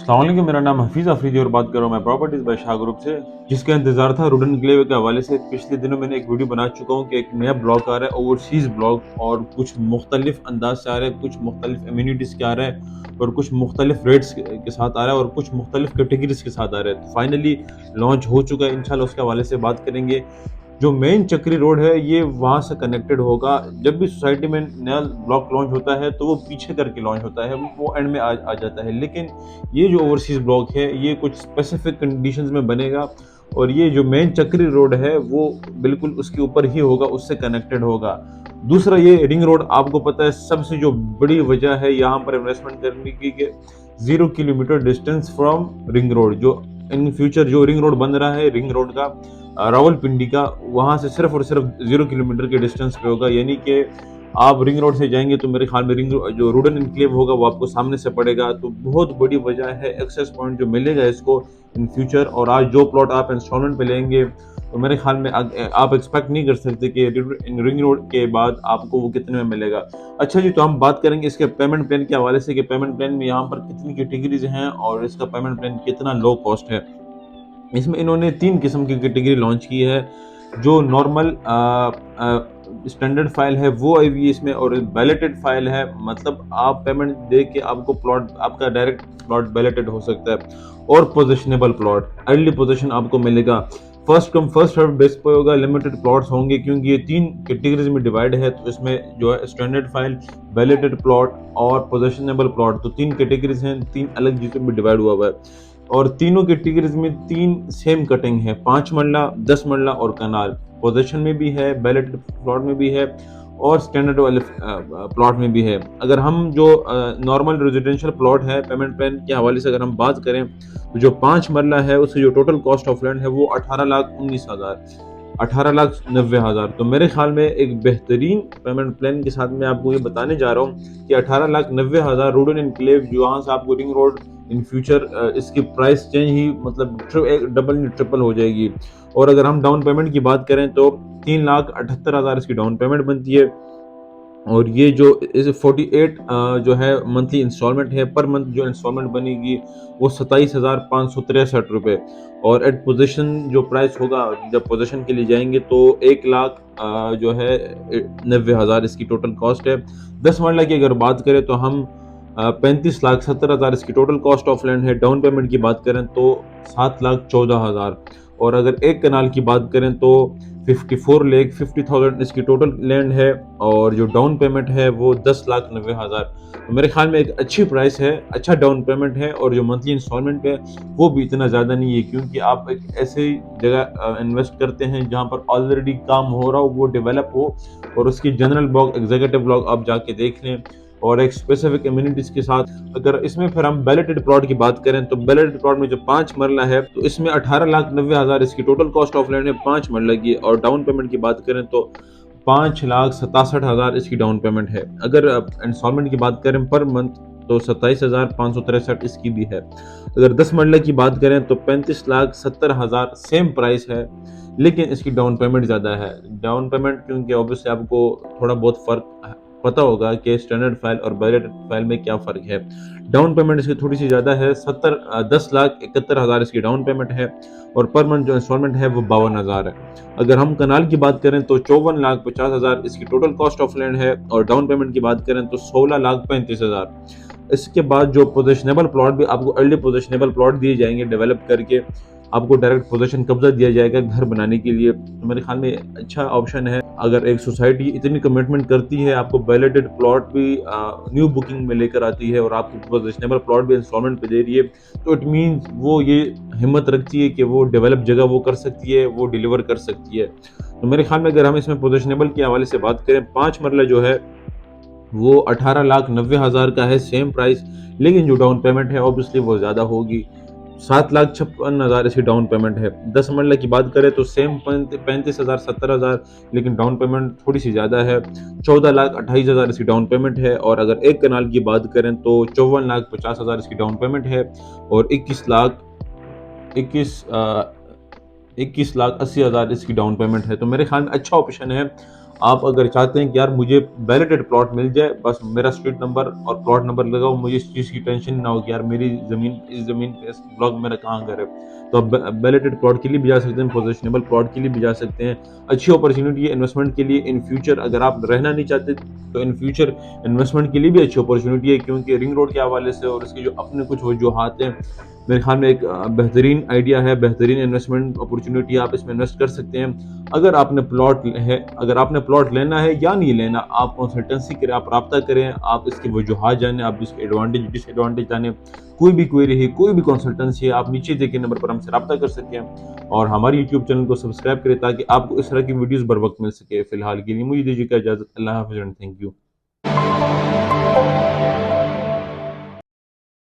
अस्सलाम वालेकुम, मेरा नाम हफीज़ अफरीदी और बात कर रहा हूँ मैं प्रॉपर्टीज़ बाय शाह ग्रुप से। जिसका इंतज़ार था रुडन एन्क्लेव के हवाले से पिछले दिनों मैंने एक वीडियो बना चुका हूँ कि एक नया ब्लॉग आ रहा है ओवरसीज़ ब्लॉग, और कुछ मुख्तलिफ अंदाज से आ रहा है, कुछ मुख्तलिफ इम्यूनिटीज़ के आ रहा है और कुछ मुख्तलिफ रेट्स के साथ आ रहा है और कुछ मुख्तलिफ कैटेगरीज़ के साथ आ रहा है। तो फाइनली लॉन्च हो चुका है, इंशाल्लाह उसके हवाले से बात करेंगे। जो मेन चक्री रोड है ये वहाँ से कनेक्टेड होगा। जब भी सोसाइटी में नया ब्लॉक लॉन्च होता है तो वो पीछे करके लॉन्च होता है, वो एंड में आ जाता है। लेकिन ये जो ओवरसीज ब्लॉक है ये कुछ स्पेसिफिक कंडीशंस में बनेगा, और ये जो मेन चक्री रोड है वो बिल्कुल उसके ऊपर ही होगा, उससे कनेक्टेड होगा। दूसरा, ये रिंग रोड आपको पता है सबसे जो बड़ी वजह है यहाँ पर इन्वेस्टमेंट करने की कि 0 kilometre distance from ring road. जो इन फ्यूचर जो रिंग रोड बन रहा है, रिंग रोड का रावलपिंडी का, वहाँ से सिर्फ और सिर्फ 0 किलोमीटर के डिस्टेंस पे होगा। यानी कि आप रिंग रोड से जाएंगे तो मेरे ख्याल में रिंग जो रुडन इनक्लेव होगा वो आपको सामने से पड़ेगा। तो बहुत बड़ी वजह है एक्सेस पॉइंट जो मिलेगा इसको इन फ्यूचर। और आज जो प्लॉट आप इंस्टॉलमेंट पे लेंगे तो मेरे ख्याल में आप एक्सपेक्ट नहीं कर सकते कि रिंग रोड के बाद आपको वो कितने में मिलेगा। अच्छा जी, तो हम बात करेंगे इसके पेमेंट प्लान के हवाले से कि पेमेंट प्लान में यहाँ पर कितनी कैटेगरीज हैं और इसका पेमेंट प्लान कितना लो कॉस्ट है। इसमें इन्होंने 3 किस्म की कैटेगरी लॉन्च की है। जो नॉर्मल स्टैंडर्ड फाइल है वो आई हुई है इसमें, और बैलेटेड फाइल है, मतलब आप पेमेंट दे के आपको प्लॉट, आपका डायरेक्ट प्लॉट बैलेटेड हो सकता है। और पोजिशनेबल प्लॉट, अर्ली पोजीशन आपको मिलेगा। First come first serve base पे होगा, लिमिटेड प्लॉट्स होंगे क्योंकि ये 3 कैटेगरीज में डिवाइड है। तो इसमें जो है स्टैंडर्ड फाइल, बैलेटेड प्लॉट और पोजिशनेबल प्लॉट, तो 3 कैटेगरीज हैं, 3 अलग चीजों में डिवाइड हुआ है। और तीनों कैटेगरीज में 3 सेम कटिंग है, 5 मरला, 10 मरला और कनाल। पोजीशन में भी है, बैलेटेड प्लॉट में भी है और स्टैंडर्ड वाले प्लॉट में भी है। अगर हम जो नॉर्मल रेजिडेंशियल प्लॉट है पेमेंट प्लान के हवाले से अगर हम बात करें तो जो 5 मरला है उसकी जो टोटल कॉस्ट ऑफ लैंड है वो 18,19,000, 18,90,000। तो मेरे ख्याल में एक बेहतरीन पेमेंट प्लान के साथ मैं आपको ये बताने जा रहा हूँ कि 18,90,000 रोड एनक्लेव जो यहाँ से आपको रिंग रोड इन फ्यूचर इसकी प्राइस चेंज ही मतलब डबल ट्रिपल हो जाएगी। और अगर हम डाउन पेमेंट की बात करें तो 3,78,000 इसकी डाउन पेमेंट बनती है। और ये जो इस 48 जो है मंथली इंस्टॉलमेंट है, पर मंथ जो इंस्टॉलमेंट बनेगी वो 27,563 रुपये। और एट पोजीशन जो प्राइस होगा, जब पोजीशन के लिए जाएंगे तो 1,00,000 जो है 90,000 इसकी टोटल कॉस्ट है। 10 मरला की अगर बात करें तो हम 35,70,000 इसकी टोटल कॉस्ट ऑफ लैंड है। डाउन पेमेंट की बात करें तो 7,14,000। और अगर एक कनाल की बात करें तो 54,50,000 इसकी टोटल लैंड है, और जो डाउन पेमेंट है वो 10,90,000। तो मेरे ख्याल में एक अच्छी प्राइस है, अच्छा डाउन पेमेंट है, और जो मंथली इंस्टॉलमेंट है वो भी इतना ज़्यादा नहीं है क्योंकि आप एक ऐसे जगह इन्वेस्ट करते हैं जहां पर ऑलरेडी काम हो रहा हो, वो डेवलप हो, और उसकी जनरल ब्लॉग, एग्जीक्यूटिव ब्लॉग आप जाके देख लें और एक स्पेसिफिक इम्यूनिटीज के साथ। अगर इसमें फिर हम बैलेटेड प्लॉट की बात करें तो बैलेटेड प्लॉट में जो 5 मरला है तो इसमें 18,90,000 इसकी टोटल कॉस्ट ऑफ लैंड है 5 मरला की। और डाउन पेमेंट की बात करें तो 5,67,000 इसकी डाउन पेमेंट है। अगर इंस्टॉलमेंट की बात करें पर मंथ तो 27,563 इसकी भी है। अगर 10 मरला की बात करें तो 35,70,000 सेम प्राइस है, लेकिन इसकी डाउन पेमेंट ज़्यादा है। डाउन पेमेंट क्योंकि ऑब्वियसली आपको थोड़ा बहुत फ़र्क पता होगा कि स्टैंडर्ड फाइल और बैलेटेड फाइल में क्या फ़र्क है। डाउन पेमेंट इसकी थोड़ी सी ज़्यादा है, 10,71,000 इसकी डाउन पेमेंट है, और पर मंथ जो इंस्टॉलमेंट है वो 52,000 है। अगर हम कनाल की बात करें तो 54,50,000 इसकी टोटल कॉस्ट ऑफ लैंड है, और डाउन पेमेंट की बात करें तो 16,35,000। इसके बाद जो पोजिशनेबल प्लॉट भी आपको अर्ली पोजिशनेबल प्लॉट दिए जाएंगे डेवलप करके, आपको डायरेक्ट पोजीशन कब्जा दिया जाएगा घर बनाने के लिए। तो मेरे ख्याल में अच्छा ऑप्शन है। अगर एक सोसाइटी इतनी कमिटमेंट करती है, आपको बैलेटेड प्लॉट भी न्यू बुकिंग में लेकर आती है और आपको पोजिशनेबल प्लॉट भी इंस्टॉलमेंट पे दे रही है, तो इट मीन्स वो ये हिम्मत रखती है कि वो डेवलप जगह वो कर सकती है, वो डिलीवर कर सकती है। तो मेरे ख्याल में अगर हम इसमें पोजिशनेबल के हवाले से बात करें, 5 मरला जो है वो 18,90,000 का है सेम प्राइस, लेकिन जो डाउन पेमेंट है ऑब्वियसली वो ज़्यादा होगी। 7,56,000 इसकी डाउन पेमेंट है। 10 मरला की बात करें तो सेम 35,000 70,000, लेकिन डाउन पेमेंट थोड़ी सी ज़्यादा है। 14,28,000 इसकी डाउन पेमेंट है। और अगर एक कनाल की बात करें तो 54,50,000 इसकी डाउन पेमेंट है, और 21,80,000 इसकी डाउन पेमेंट है। तो मेरे ख्याल में अच्छा ऑप्शन है। आप अगर चाहते हैं कि यार मुझे बैलेटेड प्लॉट मिल जाए, बस मेरा स्ट्रीट नंबर और प्लॉट नंबर लगाओ, मुझे इस चीज़ की टेंशन ना हो कि यार मेरी ज़मीन, इस ज़मीन पे, इस ब्लॉक में मेरा कहाँ घर है, तो आप बैलेटेड प्लॉट के लिए भी जा सकते हैं, पोजेशनेबल प्लॉट के लिए भी जा सकते हैं। अच्छी अपॉर्चुनिटी है इन्वेस्टमेंट के लिए इन फ्यूचर। अगर आप रहना नहीं चाहते तो इन फ्यूचर इन्वेस्टमेंट के लिए भी अच्छी अपॉर्चुनिटी है, क्योंकि रिंग रोड के हवाले से और इसके जो अपने कुछ वजूहात हैं, मेरे ख्याल में एक बेहतरीन आइडिया है, बेहतरीन इन्वेस्टमेंट अपॉर्चुनिटी है, आप इसमें इन्वेस्ट कर सकते हैं। अगर आपने प्लॉट लेना है या नहीं लेना, आप कंसल्टेंसी करें, आप राब्ता करें, आप इसके वजूहात जानें, आप इसके एडवांटेज डिसएडवांटेज जानें। कोई भी क्वेरी है, कोई भी कंसल्टेंसी है, आप नीचे दिए गए नंबर पर हमसे राब्ता कर सकते हैं और हमारे यूट्यूब चैनल को सब्सक्राइब करें ताकि आपको इस तरह की वीडियोस बर वक्त मिल सके। फिलहाल के लिए मुझे दीजिए इजाजत। अल्लाह हाफिज़ एंड थैंक यू।